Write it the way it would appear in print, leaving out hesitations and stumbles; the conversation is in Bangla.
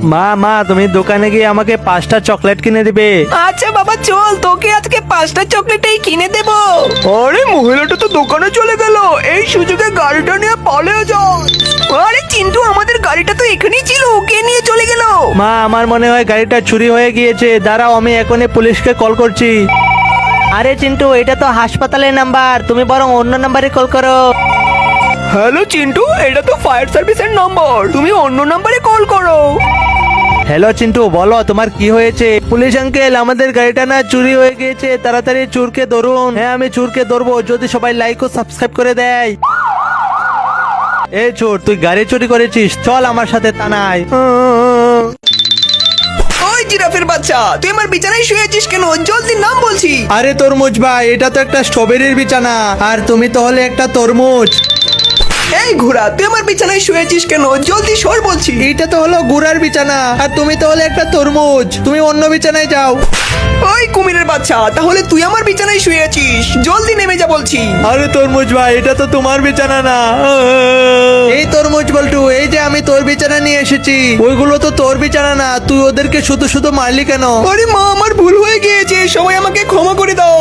মা মা তুমি দোকানে গিয়ে আমাকে 5টা চকলেট কিনে দিবে। আচ্ছা বাবা চল, তোকে আজকে 5টা চকলেটই কিনে দেবো। আরে মহিলাটা তো দোকানে চলে গেল, এই সুযোগে গাড়িটা নিয়ে পালিয়ে যায়। আরে চিন্টু, আমাদের গাড়িটা তো এখানেই ছিল, কে নিয়ে চলে গেল? মা আমার মনে হয় গাড়িটা চুরি হয়ে গিয়েছে, দাঁড়াও আমি এখনই পুলিশকে কল করছি। আরে চিন্টু, এটা তো হাসপাতালের নাম্বার, তুমি বরং অন্য নাম্বারে কল করো। হ্যালো চিন্টু, এটা তো ফায়ার সার্ভিসের নম্বর, তুমি অন্য নম্বরে কল করো। হ্যালো চিন্টু, বলো তোমার কি হয়েছে? পুলিশ আঙ্কেল, আমাদের গাড়িটা না চুরি হয়ে গিয়েছে, তাড়াতাড়ি চোরকে ধরুন। হ্যাঁ আমি চোরকে ধরবো যদি সবাই লাইক ও সাবস্ক্রাইব করে দেয়। এই চোর, তুই গাড়ি চুরি করেছিস, চল আমার সাথে থানায়। ওই জিরাফের বাচ্চা, তুই আমার বিছানায় শুয়েছিস কেন? জলদি নাম বলছি। আরে তরমুজ ভাই, এটা তো একটা স্ট্রবেরির বিছানা, আর তুমি তো হলে একটা তরমুজ। এই ঘোড়া, তুই আমার বিছানায় শুয়েছিস কেন? জলদি সর বলছি। এটা তো হলো গুড়ার বিছানা, আর তুমি তো হলে একটা তরমুজ, তুমি অন্য বিছানায় যাও। ওই কুমিরের বাচ্চা, তাহলে তুই আমার বিছানায় শুয়েছিস, জলদি নেমে যা বলছি। আরে তরমুজ ভাই, এটা তো তোমার বিছানা না। এই তরমুজ বল্টু, এই যে আমি তোর বিছানা নিয়ে এসেছি, ওইগুলো তো তোর বিছানা না, তুই ওদেরকে শুধু শুধু মারলি কেন? আরে মা, আমার ভুল হয়ে গিয়েছে, সবাই আমাকে ক্ষমা করে দাও।